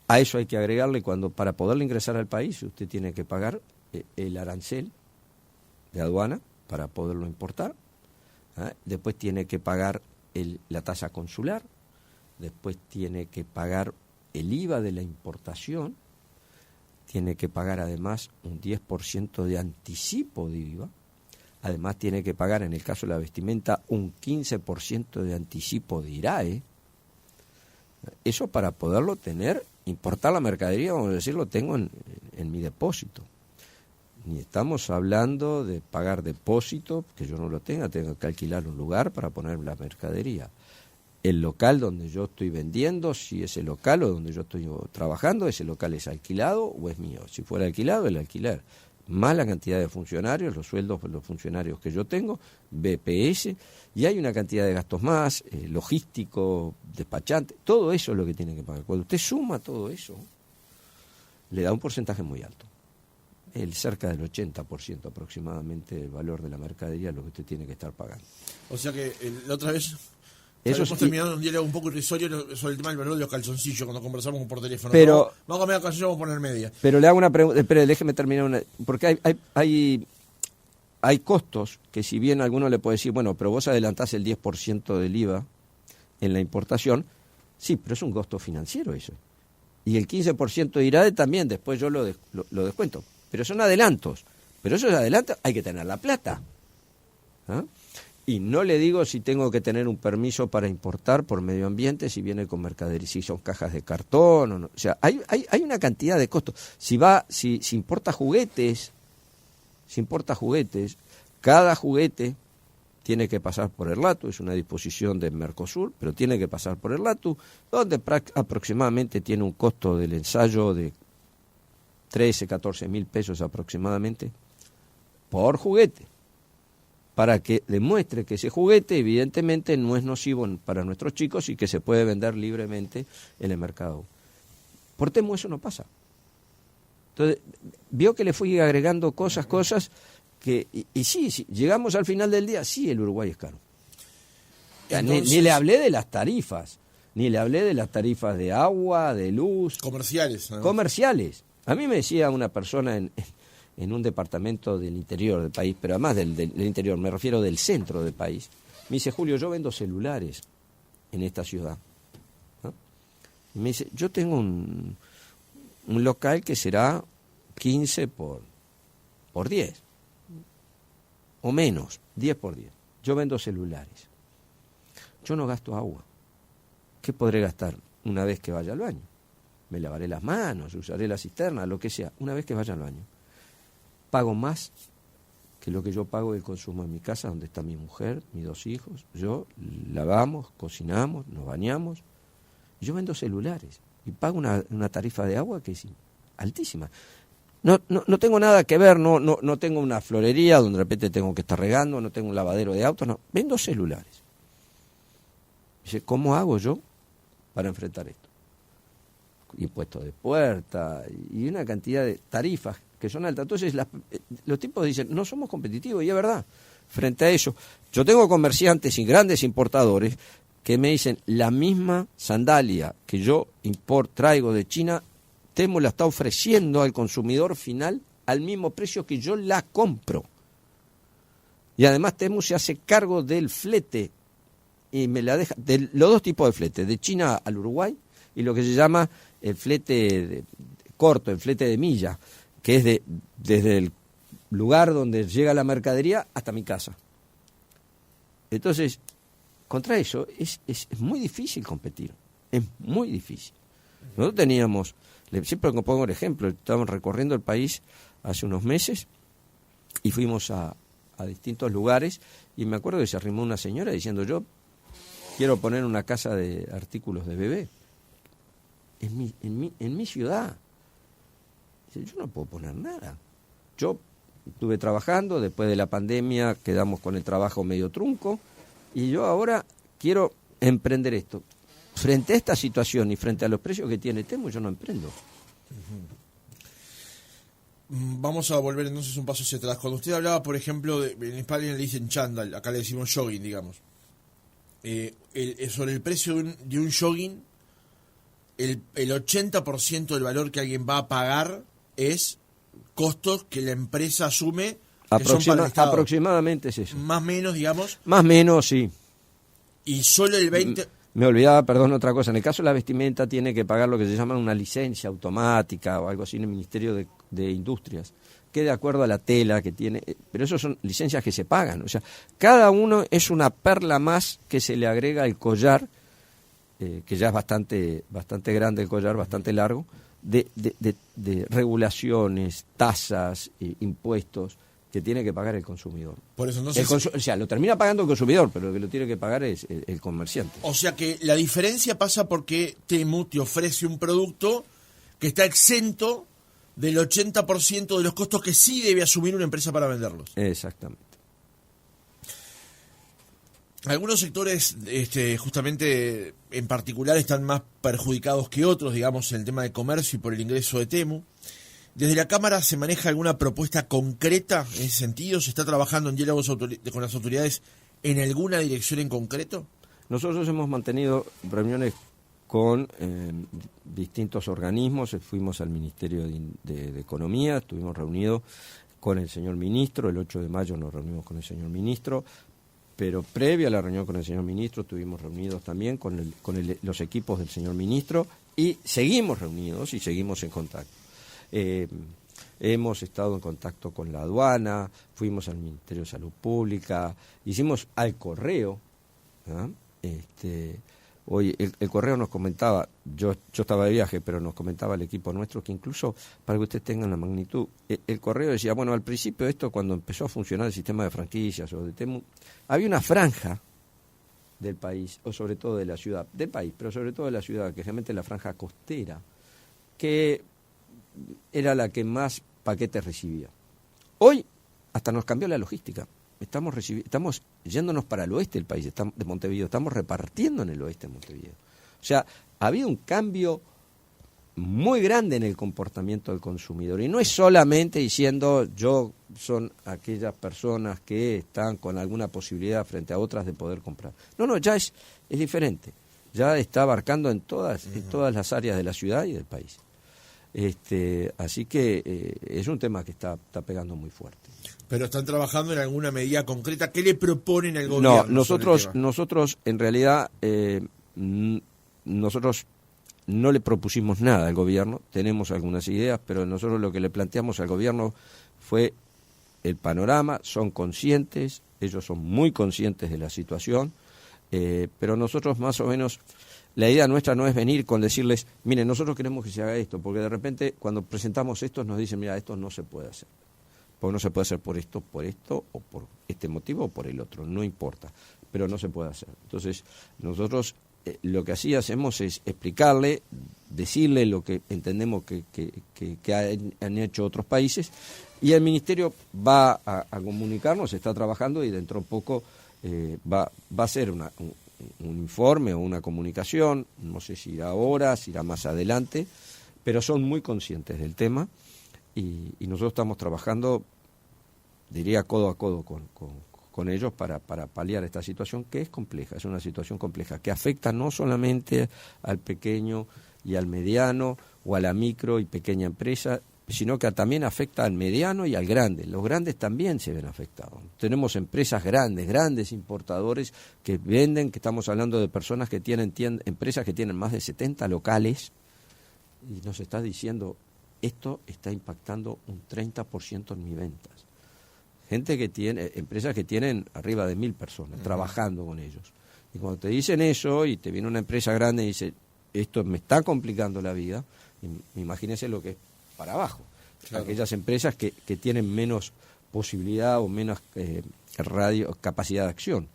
A eso hay que agregarle, para poderle ingresar al país, usted tiene que pagar el arancel de aduana para poderlo importar. Después tiene que pagar la tasa consular, después tiene que pagar el IVA de la importación, tiene que pagar además un 10% de anticipo de IVA, además tiene que pagar, en el caso de la vestimenta, un 15% de anticipo de IRAE. Eso para poderlo tener, importar la mercadería, vamos a decir, lo tengo en mi depósito. Ni estamos hablando de pagar depósito, que yo no lo tengo que alquilar un lugar para poner la mercadería. El local donde yo estoy vendiendo, si ese local o donde yo estoy trabajando, ese local es alquilado o es mío. Si fuera alquilado, el alquiler. Más la cantidad de funcionarios, los sueldos de los funcionarios que yo tengo, BPS, y hay una cantidad de gastos más, logístico, despachante, todo eso es lo que tiene que pagar. Cuando usted suma todo eso, le da un porcentaje muy alto. Cerca del 80% aproximadamente del valor de la mercadería es lo que usted tiene que estar pagando. O sea que la otra vez... Eso hemos terminado un diálogo un poco irrisorio sobre el tema del valor de los calzoncillos cuando conversamos por teléfono. Pero, vamos a comer calzoncillos, vamos a poner media. Pero le hago una pregunta, espere, déjeme terminar porque hay costos que, si bien alguno le puede decir, bueno, pero vos adelantás el 10% del IVA en la importación, sí, pero es un costo financiero eso. Y el 15% de IRAE también, después yo lo descuento. Pero son adelantos. Pero esos adelantos hay que tener la plata. Y no le digo si tengo que tener un permiso para importar por medio ambiente, si viene con mercadería, si son cajas de cartón o no. O sea, hay una cantidad de costos. Si importa juguetes, Cada juguete tiene que pasar por el LATU, es una disposición de Mercosur, pero tiene que pasar por el LATU, donde aproximadamente tiene un costo del ensayo de 13, 14 mil pesos aproximadamente por juguete, para que demuestre que ese juguete evidentemente no es nocivo para nuestros chicos y que se puede vender libremente en el mercado. Por Temu eso no pasa. Entonces, vio que le fui agregando cosas que, y sí, llegamos al final del día, sí, el Uruguay es caro. Entonces, ni le hablé de las tarifas, ni le hablé de las tarifas de agua, de luz. Comerciales. ¿No? Comerciales. A mí me decía una persona en un departamento del interior del país, pero además del interior, me refiero del centro del país, me dice, Julio, yo vendo celulares en esta ciudad. ¿No? Y me dice, yo tengo un local que será 15 por 10, o menos, 10 por 10. Yo vendo celulares. Yo no gasto agua. ¿Qué podré gastar una vez que vaya al baño? Me lavaré las manos, usaré la cisterna, lo que sea, una vez que vaya al baño. Pago más que lo que yo pago de consumo en mi casa, donde está mi mujer, mis 2 hijos. Yo lavamos, cocinamos, nos bañamos. Yo vendo celulares y pago una tarifa de agua que es altísima. No tengo nada que ver, no tengo una florería donde de repente tengo que estar regando, no tengo un lavadero de autos, no. Vendo celulares. Dice, ¿cómo hago yo para enfrentar esto? Impuestos de puerta y una cantidad de tarifas que son altas. Entonces los tipos dicen, no somos competitivos, y es verdad. Frente a eso, yo tengo comerciantes y grandes importadores que me dicen, la misma sandalia que yo traigo de China, Temu la está ofreciendo al consumidor final al mismo precio que yo la compro. Y además Temu se hace cargo del flete y me la deja, de los 2 tipos de flete, de China al Uruguay y lo que se llama el flete corto, el flete de milla, que es desde el lugar donde llega la mercadería hasta mi casa. Entonces, contra eso es muy difícil competir, es muy difícil. Nosotros teníamos, siempre pongo el ejemplo, estábamos recorriendo el país hace unos meses y fuimos a distintos lugares y me acuerdo que se arrimó una señora diciendo, yo quiero poner una casa de artículos de bebé en mi ciudad. Dice, yo no puedo poner nada. Yo estuve trabajando, después de la pandemia quedamos con el trabajo medio trunco y yo ahora quiero emprender esto. Frente a esta situación y frente a los precios que tiene Temu, yo no emprendo. Vamos a volver entonces un paso hacia atrás. Cuando usted hablaba, por ejemplo, en España le dicen chándal, acá le decimos jogging, digamos. Sobre el precio de un jogging, el 80% del valor que alguien va a pagar es costos que la empresa asume que son para el Estado. Aproximadamente es eso. Más o menos, digamos. Más o menos, sí. Y solo el 20%... Me olvidaba, perdón, otra cosa. En el caso de la vestimenta tiene que pagar lo que se llama una licencia automática o algo así en el Ministerio de Industrias, que de acuerdo a la tela que tiene, pero eso son licencias que se pagan. O sea, cada uno es una perla más que se le agrega al collar, que ya es bastante grande el collar, bastante largo, de regulaciones, tasas, impuestos que tiene que pagar el consumidor. Por eso entonces, o sea, lo termina pagando el consumidor, pero lo que lo tiene que pagar es el comerciante. O sea que la diferencia pasa porque Temu te ofrece un producto que está exento del 80% de los costos que sí debe asumir una empresa para venderlos. Exactamente. Algunos sectores, justamente en particular, están más perjudicados que otros, digamos, en el tema de comercio y por el ingreso de Temu. ¿Desde la Cámara se maneja alguna propuesta concreta en ese sentido? ¿Se está trabajando en diálogos con las autoridades en alguna dirección en concreto? Nosotros hemos mantenido reuniones con distintos organismos. Fuimos al Ministerio de Economía, estuvimos reunidos con el señor ministro, el 8 de mayo nos reunimos con el señor ministro, pero previo a la reunión con el señor ministro estuvimos reunidos también con los equipos del señor ministro y seguimos reunidos y seguimos en contacto. Hemos estado en contacto con la aduana, fuimos al Ministerio de Salud Pública, hicimos al correo Hoy el correo nos comentaba, yo estaba de viaje, pero nos comentaba el equipo nuestro que incluso, para que ustedes tengan la magnitud, el correo decía, bueno, al principio esto, cuando empezó a funcionar el sistema de franquicias o de Temu, había una franja del país, o sobre todo de la ciudad, del país, pero sobre todo de la ciudad, que realmente la franja costera, que era la que más paquetes recibía. Hoy hasta nos cambió la logística. Estamos yéndonos para el oeste del país, de Montevideo, estamos repartiendo en el oeste de Montevideo. O sea, ha habido un cambio muy grande en el comportamiento del consumidor. Y no es solamente diciendo son aquellas personas que están con alguna posibilidad frente a otras de poder comprar. No, ya es diferente. Ya está abarcando en todas las áreas de la ciudad y del país. Así que es un tema que está pegando muy fuerte. Pero están trabajando en alguna medida concreta. ¿Qué le proponen al gobierno? No, nosotros en realidad nosotros no le propusimos nada al gobierno. Tenemos algunas ideas, pero nosotros lo que le planteamos al gobierno fue el panorama. Son conscientes, ellos son muy conscientes de la situación, pero nosotros más o menos la idea nuestra no es venir con decirles, miren, nosotros queremos que se haga esto, porque de repente cuando presentamos esto nos dicen, mira, esto no se puede hacer. Porque no se puede hacer por esto, o por este motivo, o por el otro, no importa, pero no se puede hacer. Entonces, nosotros lo que así hacemos es explicarle, decirle lo que entendemos que han hecho otros países, y el Ministerio va a comunicarnos, está trabajando, y dentro de poco va a hacer un informe o una comunicación, no sé si irá ahora, si irá más adelante, pero son muy conscientes del tema. Y nosotros estamos trabajando, diría, codo a codo con ellos para paliar esta situación que es compleja, es una situación compleja, que afecta no solamente al pequeño y al mediano o a la micro y pequeña empresa, sino que también afecta al mediano y al grande. Los grandes también se ven afectados. Tenemos empresas grandes importadores que venden, que estamos hablando de personas que tienen empresas que tienen más de 70 locales, y nos está diciendo, esto está impactando un 30% en mis ventas. Gente que tiene, empresas que tienen arriba de 1.000 personas trabajando con ellos. Y cuando te dicen eso y te viene una empresa grande y dice, esto me está complicando la vida, imagínense lo que es para abajo. Claro. Aquellas empresas que tienen menos posibilidad o menos capacidad de acción.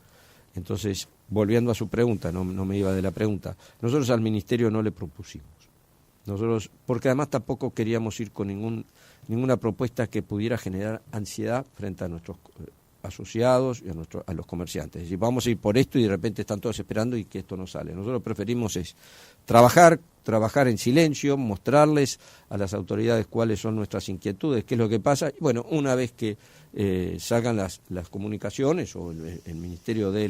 Entonces, volviendo a su pregunta, no me iba de la pregunta, nosotros al Ministerio no le propusimos. Nosotros, porque además tampoco queríamos ir con ninguna propuesta que pudiera generar ansiedad frente a nuestros asociados y a los comerciantes. Es decir, vamos a ir por esto y de repente están todos esperando y que esto no sale. Nosotros preferimos trabajar en silencio, mostrarles a las autoridades cuáles son nuestras inquietudes, qué es lo que pasa. Y bueno, una vez que salgan las comunicaciones o el Ministerio dé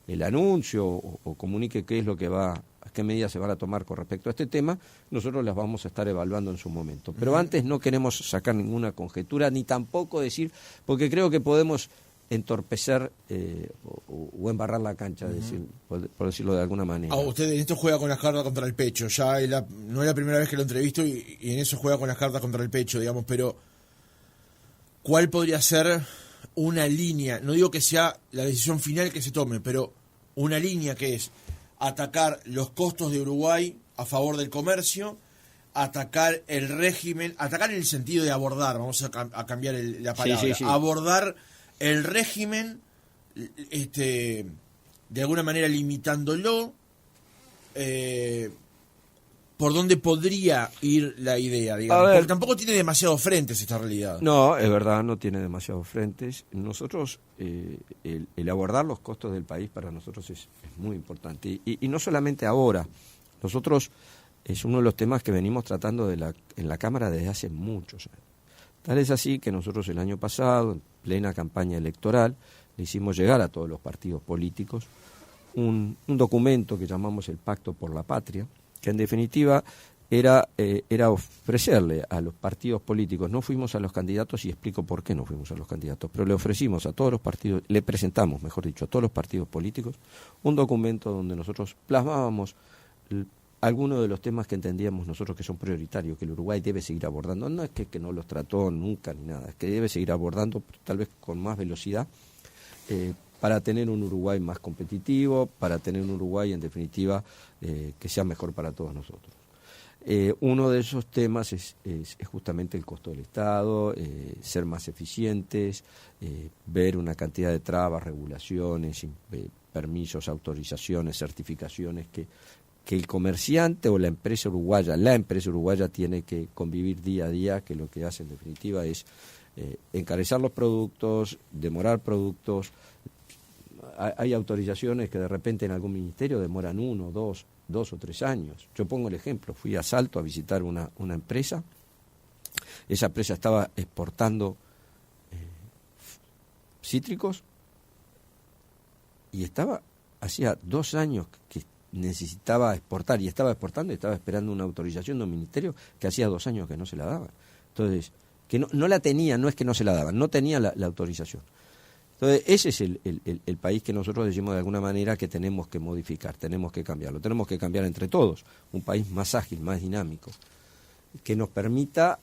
el anuncio o comunique qué es lo que a qué medidas se van a tomar con respecto a este tema, nosotros las vamos a estar evaluando en su momento. Pero antes no queremos sacar ninguna conjetura, ni tampoco decir, porque creo que podemos entorpecer o embarrar la cancha, por decirlo de alguna manera. Usted en esto juega con las cartas contra el pecho, ya no es la primera vez que lo entrevisto y en eso juega con las cartas contra el pecho, digamos, pero ¿cuál podría ser una línea? No digo que sea la decisión final que se tome, pero una línea que es atacar los costos de Uruguay a favor del comercio, atacar el régimen, atacar en el sentido de abordar, vamos a cambiar la palabra, sí. Abordar el régimen, de alguna manera limitándolo, por dónde podría ir la idea, digamos, porque tampoco tiene demasiados frentes esta realidad. No, es verdad, no tiene demasiados frentes. Nosotros, el abordar los costos del país para nosotros es muy importante. Y no solamente ahora, nosotros es uno de los temas que venimos tratando en la Cámara desde hace muchos años. Tal es así que nosotros el año pasado, en plena campaña electoral, le hicimos llegar a todos los partidos políticos un documento que llamamos el Pacto por la Patria, que en definitiva era ofrecerle a los partidos políticos, no fuimos a los candidatos y explico por qué no fuimos a los candidatos, pero le ofrecimos a todos los partidos, le presentamos, mejor dicho, a todos los partidos políticos, un documento donde nosotros plasmábamos algunos de los temas que entendíamos nosotros que son prioritarios, que el Uruguay debe seguir abordando. No es que no los trató nunca ni nada, es que debe seguir abordando, tal vez con más velocidad, para tener un Uruguay más competitivo, para tener un Uruguay, en definitiva, que sea mejor para todos nosotros. Uno de esos temas es justamente el costo del Estado, ser más eficientes, ver una cantidad de trabas, regulaciones, permisos, autorizaciones, certificaciones que el comerciante o la empresa uruguaya tiene que convivir día a día, que lo que hace en definitiva es encarecer los productos, demorar productos. Hay autorizaciones que de repente en algún ministerio demoran 1, 2 o 3 años. Yo pongo el ejemplo, fui a Salto a visitar una empresa, esa empresa estaba exportando cítricos y hacía 2 años que necesitaba exportar y estaba exportando y estaba esperando una autorización de un ministerio que hacía 2 años que no se la daban. Entonces, que no la tenía, no es que no se la daban, no tenía la autorización. Entonces, ese es el país que nosotros decimos de alguna manera que tenemos que modificar, tenemos que cambiarlo, tenemos que cambiar entre todos, un país más ágil, más dinámico, que nos permita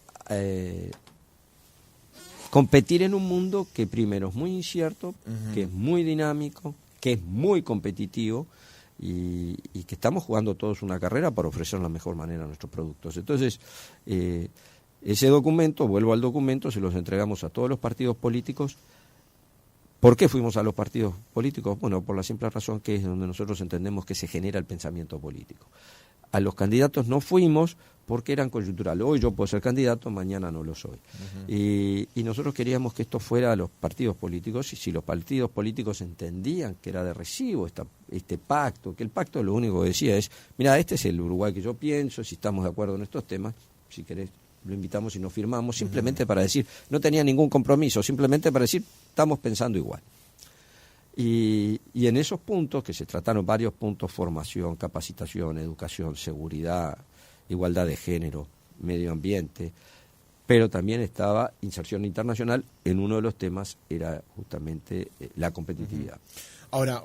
competir en un mundo que primero es muy incierto, que es muy dinámico, que es muy competitivo y que estamos jugando todos una carrera para ofrecer la mejor manera a nuestros productos. Entonces, ese documento, vuelvo al documento, se los entregamos a todos los partidos políticos. ¿Por qué fuimos a los partidos políticos? Bueno, por la simple razón que es donde nosotros entendemos que se genera el pensamiento político. A los candidatos no fuimos porque eran coyunturales. Hoy yo puedo ser candidato, mañana no lo soy. Y nosotros queríamos que esto fuera a los partidos políticos, y si los partidos políticos entendían que era de recibo este pacto, que el pacto lo único que decía es, mira, este es el Uruguay que yo pienso, si estamos de acuerdo en estos temas, si querés lo invitamos y nos firmamos, simplemente para decir, no tenía ningún compromiso, simplemente para decir, estamos pensando igual. Y en esos puntos, que se trataron varios puntos, formación, capacitación, educación, seguridad, igualdad de género, medio ambiente, pero también estaba inserción internacional, en uno de los temas era justamente la competitividad. Ahora,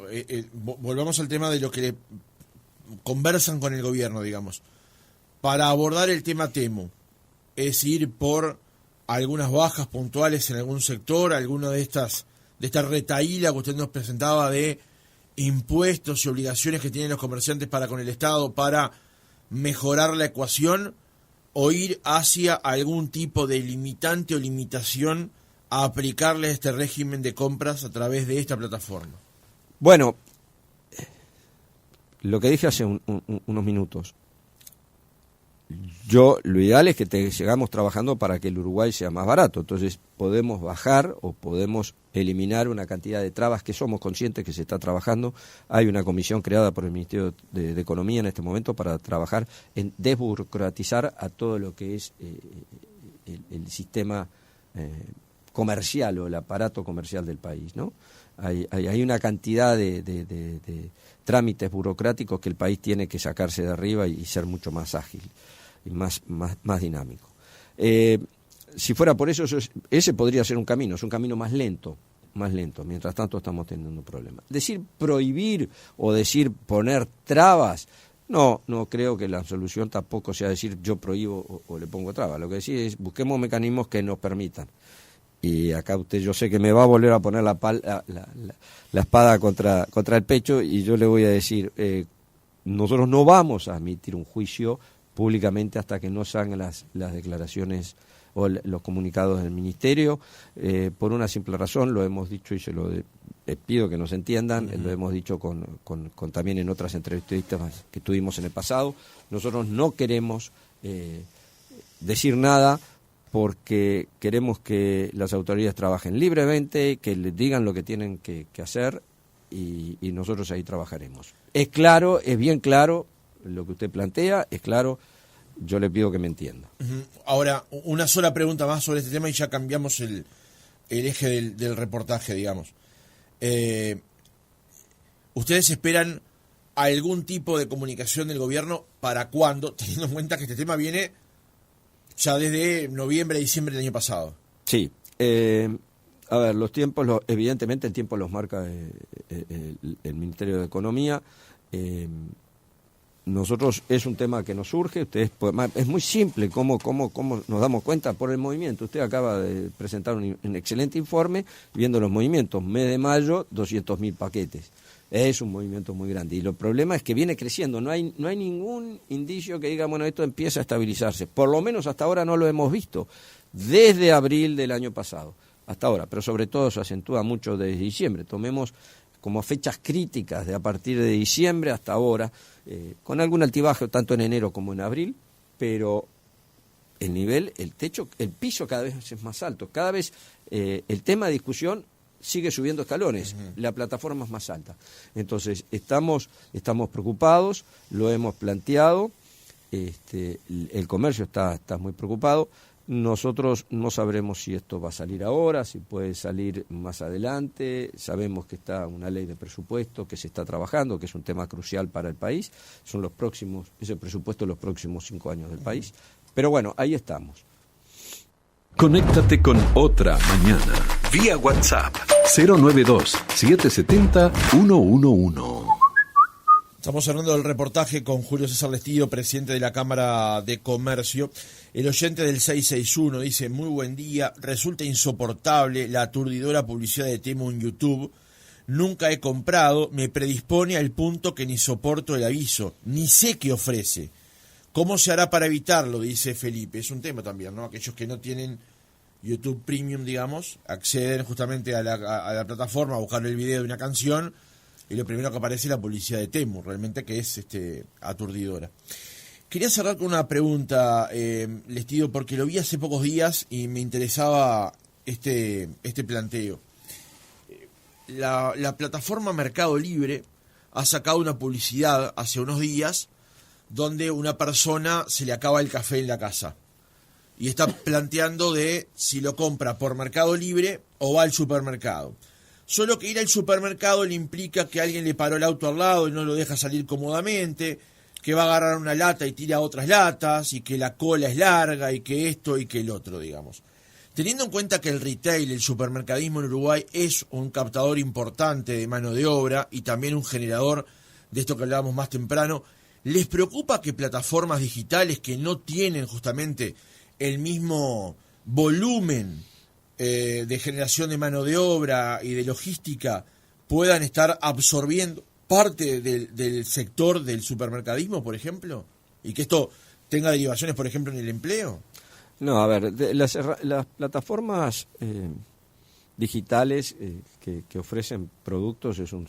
volvamos al tema de lo que conversan con el gobierno, digamos. Para abordar el tema Temu, es ir por algunas bajas puntuales en algún sector, alguna de esta retahíla que usted nos presentaba de impuestos y obligaciones que tienen los comerciantes para con el Estado para mejorar la ecuación, o ir hacia algún tipo de limitante o limitación a aplicarle este régimen de compras a través de esta plataforma. Bueno, lo que dije hace unos minutos, lo ideal es que sigamos trabajando para que el Uruguay sea más barato, entonces podemos bajar o podemos eliminar una cantidad de trabas que somos conscientes que se está trabajando. Hay una comisión creada por el Ministerio de Economía en este momento para trabajar en desburocratizar a todo lo que es el sistema comercial o el aparato comercial del país, ¿no? Hay una cantidad de trámites burocráticos que el país tiene que sacarse de arriba y ser mucho más ágil y más dinámico. Si fuera por eso, ese podría ser un camino, es un camino más lento, mientras tanto estamos teniendo problemas. Decir prohibir o decir poner trabas, no creo que la solución tampoco sea decir yo prohíbo o le pongo trabas, lo que decir es busquemos mecanismos que nos permitan. Y acá yo sé que me va a volver a poner la espada contra el pecho, y yo le voy a decir, nosotros no vamos a emitir un juicio públicamente hasta que no salgan las declaraciones o los comunicados del Ministerio, por una simple razón, lo hemos dicho y se lo pido que nos entiendan, lo hemos dicho con también en otras entrevistas que tuvimos en el pasado. Nosotros no queremos decir nada porque queremos que las autoridades trabajen libremente, que les digan lo que tienen que hacer, y nosotros ahí trabajaremos. Es claro, es bien claro lo que usted plantea, es claro, yo le pido que me entienda. Ahora, una sola pregunta más sobre este tema y ya cambiamos el eje del reportaje, digamos. ¿Ustedes esperan algún tipo de comunicación del gobierno para cuándo, teniendo en cuenta que este tema viene ya desde noviembre, diciembre del año pasado? Sí. A ver, los tiempos, evidentemente el tiempo los marca el Ministerio de Economía. nosotros es un tema que nos surge, es muy simple cómo nos damos cuenta por el movimiento. Usted acaba de presentar un excelente informe viendo los movimientos. Mes de mayo, 200.000 paquetes. Es un movimiento muy grande. Y el problema es que viene creciendo. No hay ningún indicio que diga, bueno, esto empieza a estabilizarse. Por lo menos hasta ahora no lo hemos visto. Desde abril del año pasado hasta ahora. Pero sobre todo se acentúa mucho desde diciembre. Tomemos como fechas críticas de a partir de diciembre hasta ahora, con algún altibajo tanto en enero como en abril, pero el nivel, el techo, el piso cada vez es más alto. Cada vez el tema de discusión sigue subiendo escalones, la plataforma es más alta. Entonces, estamos preocupados, lo hemos planteado, el comercio está muy preocupado. Nosotros no sabremos si esto va a salir ahora, si puede salir más adelante. Sabemos que está una ley de presupuesto que se está trabajando, que es un tema crucial para el país. Es el presupuesto de los próximos 5 años del país. Pero bueno, ahí estamos. Conéctate con Otra Mañana vía WhatsApp 092-770-111. Estamos hablando del reportaje con Julio César Lestillo, presidente de la Cámara de Comercio. El oyente del 661 dice: muy buen día, resulta insoportable la aturdidora publicidad de Temu en YouTube. Nunca he comprado, me predispone al punto que ni soporto el aviso, ni sé qué ofrece. ¿Cómo se hará para evitarlo?, dice Felipe. Es un tema también, ¿no? Aquellos que no tienen YouTube Premium, digamos, acceden justamente a la plataforma a buscar el video de una canción y lo primero que aparece es la publicidad de Temu, realmente que es aturdidora. Quería cerrar con una pregunta, Lestillo, porque lo vi hace pocos días y me interesaba este planteo. La plataforma Mercado Libre ha sacado una publicidad hace unos días donde una persona se le acaba el café en la casa y está planteando de si lo compra por Mercado Libre o va al supermercado. Solo que ir al supermercado le implica que alguien le paró el auto al lado y no lo deja salir cómodamente, que va a agarrar una lata y tira otras latas, y que la cola es larga, y que esto y que el otro, digamos. Teniendo en cuenta que el retail, el supermercadismo en Uruguay es un captador importante de mano de obra y también un generador de esto que hablábamos más temprano, ¿les preocupa que plataformas digitales que no tienen justamente el mismo volumen de generación de mano de obra y de logística puedan estar absorbiendo parte del sector del supermercadismo, por ejemplo? ¿Y que esto tenga derivaciones, por ejemplo, en el empleo? No, a ver, las plataformas digitales que ofrecen productos es un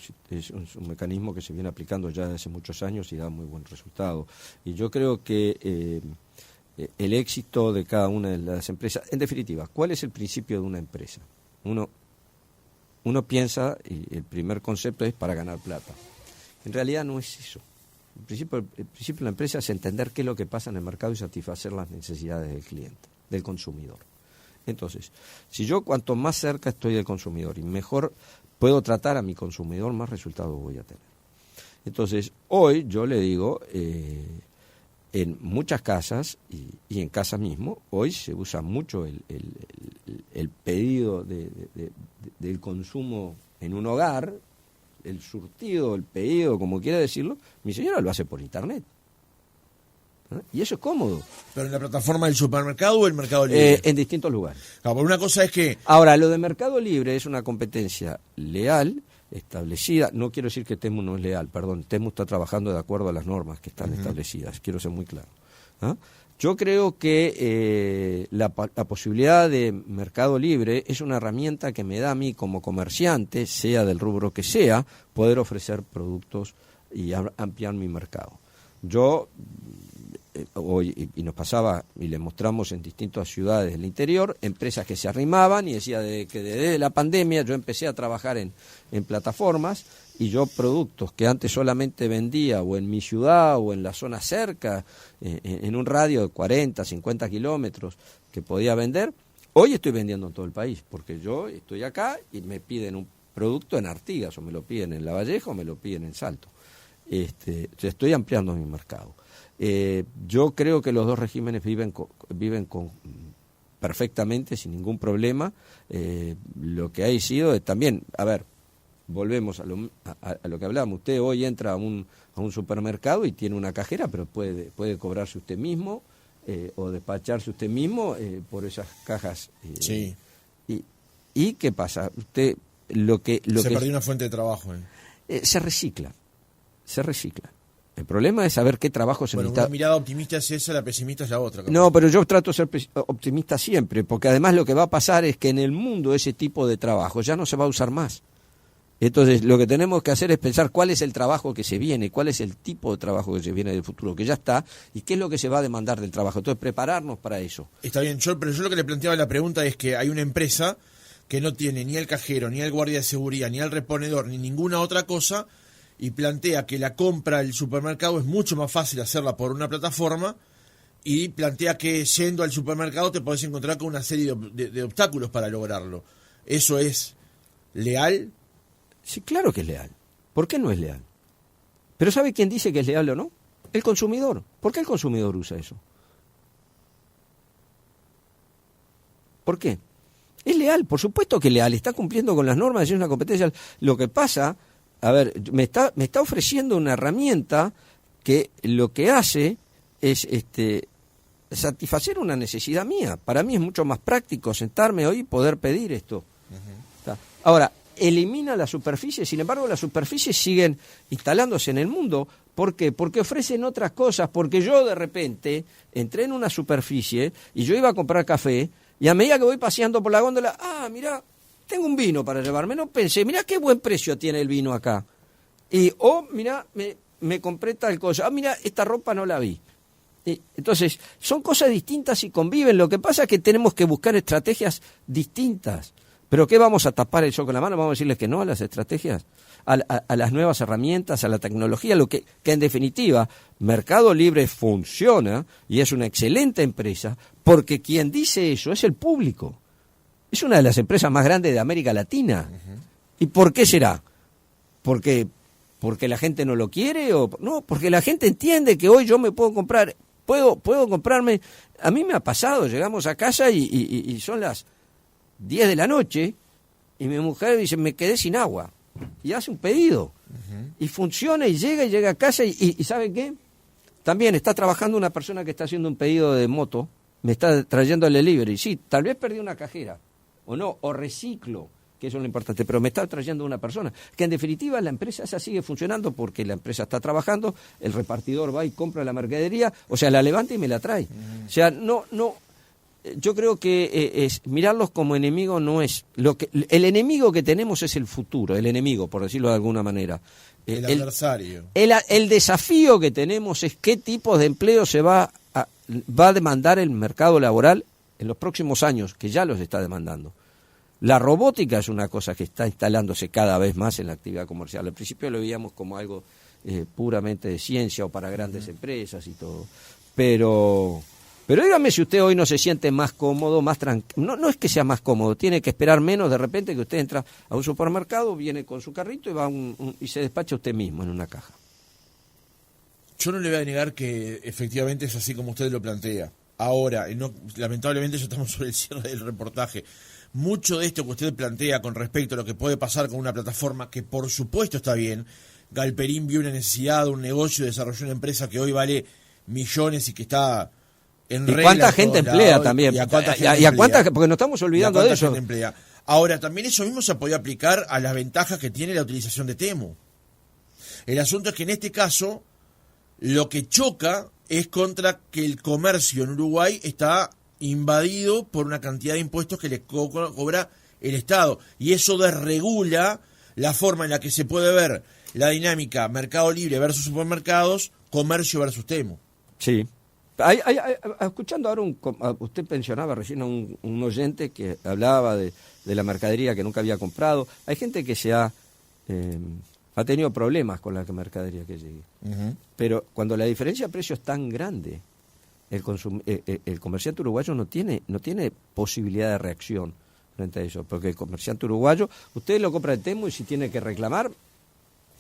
mecanismo que se viene aplicando ya desde hace muchos años y da muy buen resultado. Y yo creo que el éxito de cada una de las empresas, en definitiva, ¿cuál es el principio de una empresa? Uno piensa, y el primer concepto es para ganar plata. En realidad no es eso. El principio de la empresa es entender qué es lo que pasa en el mercado y satisfacer las necesidades del cliente, del consumidor. Entonces, si yo cuanto más cerca estoy del consumidor y mejor puedo tratar a mi consumidor, más resultados voy a tener. Entonces, hoy yo le digo, en muchas casas y en casa mismo, hoy se usa mucho el pedido del consumo en un hogar, el surtido, el pedido, como quiera decirlo. Mi señora lo hace por internet. Y eso es cómodo. ¿Pero en la plataforma del supermercado o el Mercado Libre? En distintos lugares. Claro, por una cosa es que... Ahora, lo de Mercado Libre es una competencia leal, establecida. No quiero decir que Temu no es leal, perdón. Temu está trabajando de acuerdo a las normas que están establecidas. Quiero ser muy claro. Yo creo que la posibilidad de Mercado Libre es una herramienta que me da a mí como comerciante, sea del rubro que sea, poder ofrecer productos y ampliar mi mercado. Yo hoy, y nos pasaba, y le mostramos en distintas ciudades del interior, empresas que se arrimaban y decía que desde la pandemia yo empecé a trabajar en plataformas, y yo productos que antes solamente vendía o en mi ciudad o en la zona cerca, en un radio de 40, 50 kilómetros que podía vender, hoy estoy vendiendo en todo el país, porque yo estoy acá y me piden un producto en Artigas, o me lo piden en Lavalleja, o me lo piden en Salto. Estoy ampliando mi mercado. Yo creo que los dos regímenes viven perfectamente, sin ningún problema. Lo que ha sido también, a ver, volvemos a lo que hablábamos. Usted hoy entra a un supermercado y tiene una cajera, pero puede cobrarse usted mismo o despacharse usted mismo por esas cajas. Sí. ¿Y qué pasa? Usted se perdió una fuente de trabajo. Se recicla. El problema es saber qué trabajo se necesita. Una mirada optimista es esa, la pesimista es la otra. No, pero yo trato de ser optimista siempre, porque además lo que va a pasar es que en el mundo ese tipo de trabajo ya no se va a usar más. Entonces, lo que tenemos que hacer es pensar cuál es el trabajo que se viene, cuál es el tipo de trabajo que se viene del futuro, que ya está, y qué es lo que se va a demandar del trabajo. Entonces, prepararnos para eso. Está bien, pero yo lo que le planteaba la pregunta es que hay una empresa que no tiene ni el cajero, ni el guardia de seguridad, ni el reponedor, ni ninguna otra cosa, y plantea que la compra del supermercado es mucho más fácil hacerla por una plataforma, y plantea que yendo al supermercado te podés encontrar con una serie de obstáculos para lograrlo. ¿Eso es leal? Sí, claro que es leal. ¿Por qué no es leal? Pero ¿sabe quién dice que es leal o no? El consumidor. ¿Por qué el consumidor usa eso? ¿Por qué? Es leal, por supuesto que es leal, está cumpliendo con las normas, es una competencia. Lo que pasa, a ver, me está ofreciendo una herramienta que lo que hace es satisfacer una necesidad mía. Para mí es mucho más práctico sentarme hoy y poder pedir esto. Uh-huh. Ahora, elimina la superficie, sin embargo las superficies siguen instalándose en el mundo. ¿Por qué? Porque ofrecen otras cosas, porque yo de repente entré en una superficie y yo iba a comprar café y a medida que voy paseando por la góndola, mira, tengo un vino para llevarme, no pensé, mira qué buen precio tiene el vino acá. Y, mira, me compré tal cosa, mira, esta ropa no la vi. Entonces, son cosas distintas y conviven, lo que pasa es que tenemos que buscar estrategias distintas. ¿Pero qué vamos a tapar el sol con la mano? ¿Vamos a decirles que no a las estrategias? A las nuevas herramientas, a la tecnología, que en definitiva Mercado Libre funciona y es una excelente empresa, porque quien dice eso es el público. Es una de las empresas más grandes de América Latina. Uh-huh. ¿Y por qué será? ¿Porque la gente no lo quiere? No, porque la gente entiende que hoy yo me puedo comprar, puedo comprarme. A mí me ha pasado, llegamos a casa y son las 10 de la noche y mi mujer dice, me quedé sin agua, y hace un pedido. Uh-huh. Y funciona y llega a casa y ¿sabe qué? También está trabajando una persona que está haciendo un pedido de moto, me está trayendo el delivery. Sí, tal vez perdí una cajera o no, o reciclo, que eso es lo importante, pero me está trayendo una persona, que en definitiva la empresa esa sigue funcionando porque la empresa está trabajando, el repartidor va y compra la mercadería, o sea, la levanta y me la trae. Uh-huh. O sea, no, yo creo que mirarlos como enemigo no es el enemigo que tenemos es el futuro, el enemigo, por decirlo de alguna manera. El adversario. El desafío que tenemos es qué tipo de empleo se va a demandar el mercado laboral en los próximos años, que ya los está demandando. La robótica es una cosa que está instalándose cada vez más en la actividad comercial. Al principio lo veíamos como algo puramente de ciencia o para grandes empresas y todo, pero dígame si usted hoy no se siente más cómodo, más tranquilo. No es que sea más cómodo, tiene que esperar menos de repente que usted entra a un supermercado, viene con su carrito y va y se despacha usted mismo en una caja. Yo no le voy a negar que efectivamente es así como usted lo plantea. Ahora, lamentablemente ya estamos sobre el cierre del reportaje. Mucho de esto que usted plantea con respecto a lo que puede pasar con una plataforma, que por supuesto está bien, Galperín vio una necesidad, un negocio, desarrolló una empresa que hoy vale millones y que está en regla. ¿Y cuánta gente emplea también? ¿Y a cuánta? Porque nos estamos olvidando de eso. Ahora, también eso mismo se podía aplicar a las ventajas que tiene la utilización de Temu. El asunto es que en este caso lo que choca es contra que el comercio en Uruguay está invadido por una cantidad de impuestos que le cobra el Estado, y eso desregula la forma en la que se puede ver la dinámica Mercado Libre versus supermercados, comercio versus Temu. Sí. Escuchando ahora, usted mencionaba recién a un oyente que hablaba de la mercadería que nunca había comprado. Hay gente que ha tenido problemas con la mercadería que llegue. Uh-huh. Pero cuando la diferencia de precio es tan grande, el comerciante uruguayo no tiene posibilidad de reacción frente a eso, porque el comerciante uruguayo, usted lo compra en Temu y si tiene que reclamar,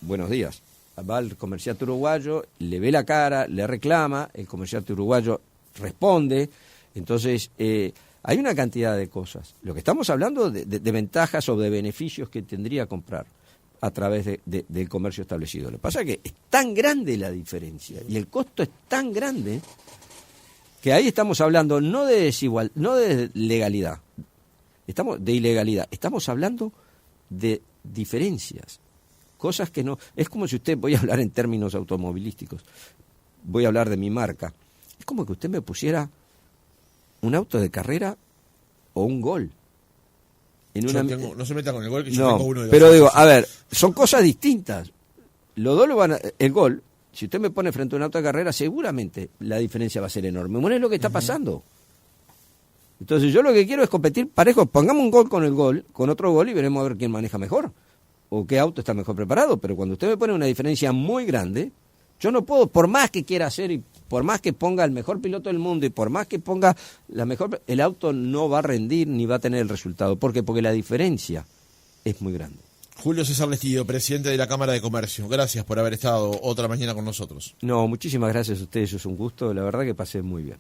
buenos días. Va al comerciante uruguayo, le ve la cara, le reclama, el comerciante uruguayo responde. Entonces, hay una cantidad de cosas. Lo que estamos hablando de ventajas o de beneficios que tendría comprar. a través del comercio establecido. Lo que pasa es que es tan grande la diferencia y el costo es tan grande que ahí estamos hablando no de no de legalidad, de ilegalidad, estamos hablando de diferencias, cosas que no, es como si usted, voy a hablar en términos automovilísticos, voy a hablar de mi marca, es como que usted me pusiera un auto de carrera o un Gol. No se meta con el Gol, que yo tengo uno de pero digo, a ver, son cosas distintas. Los dos el Gol, si usted me pone frente a un auto de carrera, seguramente la diferencia va a ser enorme. Bueno, es lo que está pasando. Entonces yo lo que quiero es competir parejo. Pongamos un Gol, con otro Gol y veremos a ver quién maneja mejor o qué auto está mejor preparado. Pero cuando usted me pone una diferencia muy grande, yo no puedo, por más que quiera hacer y por más que ponga el mejor piloto del mundo y por más que ponga el auto no va a rendir ni va a tener el resultado. ¿Por qué? Porque la diferencia es muy grande. Julio César Lestido, presidente de la Cámara de Comercio. Gracias por haber estado otra mañana con nosotros. No, muchísimas gracias a ustedes, es un gusto. La verdad que pasé muy bien.